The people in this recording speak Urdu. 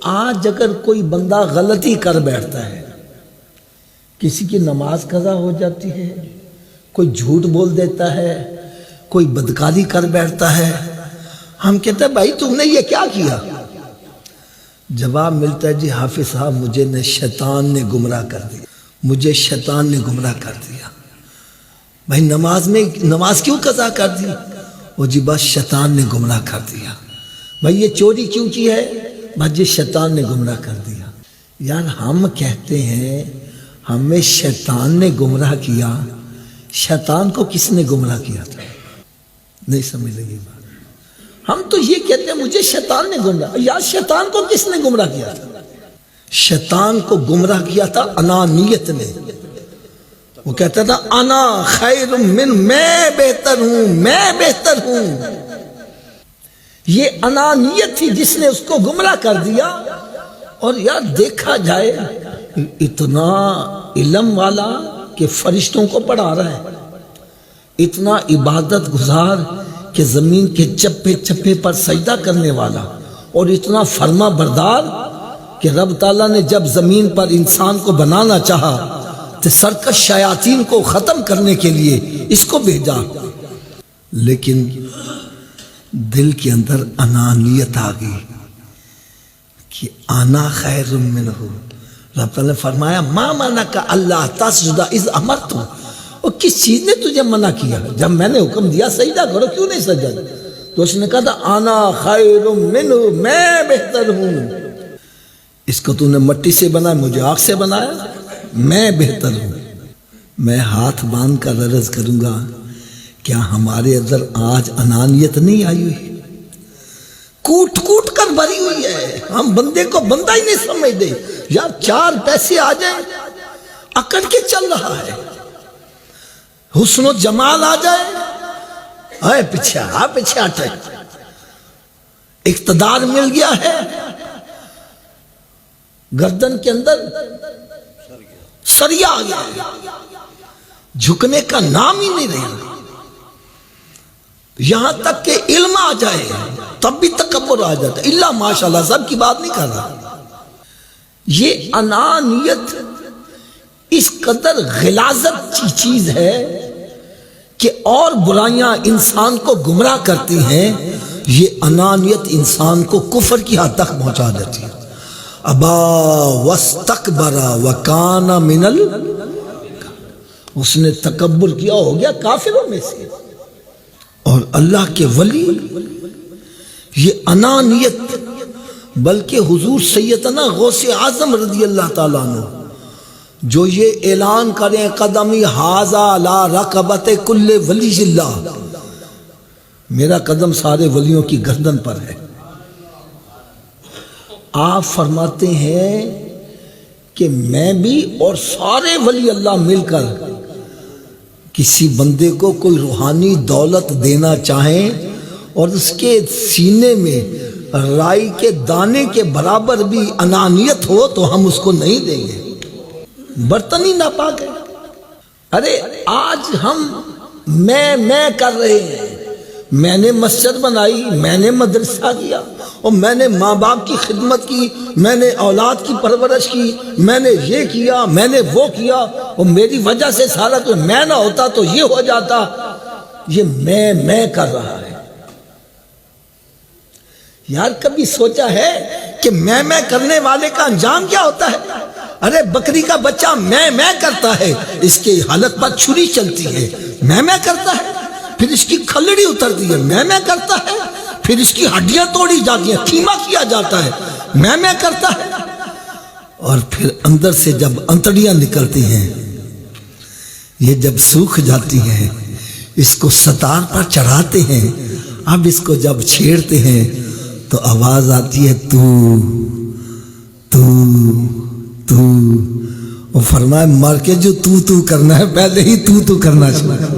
آج اگر کوئی بندہ غلطی کر بیٹھتا ہے، کسی کی نماز قضا ہو جاتی ہے، کوئی جھوٹ بول دیتا ہے، کوئی بدکاری کر بیٹھتا ہے، ہم کہتے ہیں بھائی تم نے یہ کیا کیا؟ جواب ملتا ہے جی حافظ صاحب مجھے شیطان نے گمراہ کر دیا، مجھے شیطان نے گمراہ کر دیا۔ بھائی نماز کیوں قضا کر دی؟ وہ جی بس شیطان نے گمراہ کر دیا۔ بھائی یہ چوری کیوں کی ہے؟ بس جی شیطان نے گمراہ کر دیا۔ یار ہم کہتے ہیں ہمیں شیطان نے گمراہ کیا، شیطان کو کس نے گمراہ کیا تھا؟ نہیں سمجھ لگی بات۔ ہم تو یہ کہتے ہیں مجھے شیطان نے گمراہ، یار شیطان کو کس نے گمراہ کیا تھا؟ شیطان کو گمراہ کیا تھا انانیت نے۔ وہ کہتا تھا انا خیر من، میں بہتر ہوں، میں بہتر ہوں۔ یہ انانیت تھی جس نے اس کو گمراہ کر دیا۔ اور یار دیکھا جائے اتنا علم والا کہ فرشتوں کو پڑھا رہا ہے، اتنا عبادت گزار کہ زمین کے چپے چپے پر سجدہ کرنے والا، اور اتنا فرما بردار کہ رب تعالیٰ نے جب زمین پر انسان کو بنانا چاہا تو سرکش شیاطین کو ختم کرنے کے لیے اس کو بھیجا، لیکن دل کے اندر انانیت آ گئی کہ انا خیر منہ۔ رب تعالیٰ نے فرمایا ما منعک اللہ تسجد اذ امرت، اور کس چیز نے تجھے منع کیا؟ جب میں نے حکم دیا سجدہ کرو کیوں نہیں سجد؟ تو اس نے کہا تھا انا خیر منہ، میں بہتر ہوں۔ اس کو تو نے مٹی سے بنایا، مجھے آگ سے بنایا، میں بہتر ہوں۔ میں ہاتھ باندھ کر عرض کروں گا کیا ہمارے اندر آج انانیت نہیں آئی ہوئی؟ کوٹ کوٹ کر بھری ہوئی ہے، ہم بندے کو بندہ ہی نہیں سمجھتے۔ یار چار پیسے آ جائیں اکڑ کے چل رہا ہے، حسن و جمال آ جائے آئے پیچھے ہٹے، اقتدار مل گیا ہے گردن کے اندر سریا آ گیا، جھکنے کا نام ہی نہیں رہا۔ یہاں تک کہ علم آ جائے تب بھی تکبر آ جاتا ہے، اللہ ماشاءاللہ سب کی بات نہیں کر رہا۔ یہ انانیت اس قدر غلاظت کی چیز ہے کہ اور برائیاں انسان کو گمراہ کرتی ہیں، یہ انانیت انسان کو کفر کی حد تک پہنچا دیتی ہے۔ ابا واستکبر وکان من اس نے تکبر کیا، ہو گیا کافروں میں سے۔ اور اللہ کے ولی یہ انانیت، بلکہ حضور سیدنا غوث اعظم رضی اللہ تعالیٰ عنہ جو یہ اعلان کریں قدمی ھذا لا رقبت کل ولی اللہ، میرا قدم سارے ولیوں کی گردن پر ہے۔ آپ فرماتے ہیں کہ میں بھی اور سارے ولی اللہ مل کر کسی بندے کو کوئی روحانی دولت دینا چاہیں اور اس کے سینے میں رائی کے دانے کے برابر بھی انانیت ہو تو ہم اس کو نہیں دیں گے، برتن ہی ناپاک ہے۔ ارے آج ہم میں کر رہے ہیں، میں نے مسجد بنائی، میں نے مدرسہ کیا، اور میں نے ماں باپ کی خدمت کی، میں نے اولاد کی پرورش کی، میں نے یہ کیا، میں نے وہ کیا، اور میری وجہ سے سارا کوئی میں نہ ہوتا تو یہ ہو جاتا۔ یہ میں کر رہا ہے۔ یار کبھی سوچا ہے کہ میں کرنے والے کا انجام کیا ہوتا ہے؟ ارے بکری کا بچہ میں کرتا ہے، اس کے حلق پر چھری چلتی ہے، میں کرتا ہے، پھر اس کی کھلڑی اترتی ہے، میں کرتا ہے، پھر اس کی ہڈیاں توڑی جاتی ہیں، کیما کیا جاتا ہے، میں کرتا ہے۔ اور پھر اندر سے جب انتڑیاں نکلتی ہیں، یہ جب سوکھ جاتی ہیں، اس کو ستار پر چڑھاتے ہیں، اب اس کو جب چھیڑتے ہیں تو آواز آتی ہے تو وہ فرمائے مر کے جو تو کرنا ہے پہلے ہی تو کرنا چاہیے۔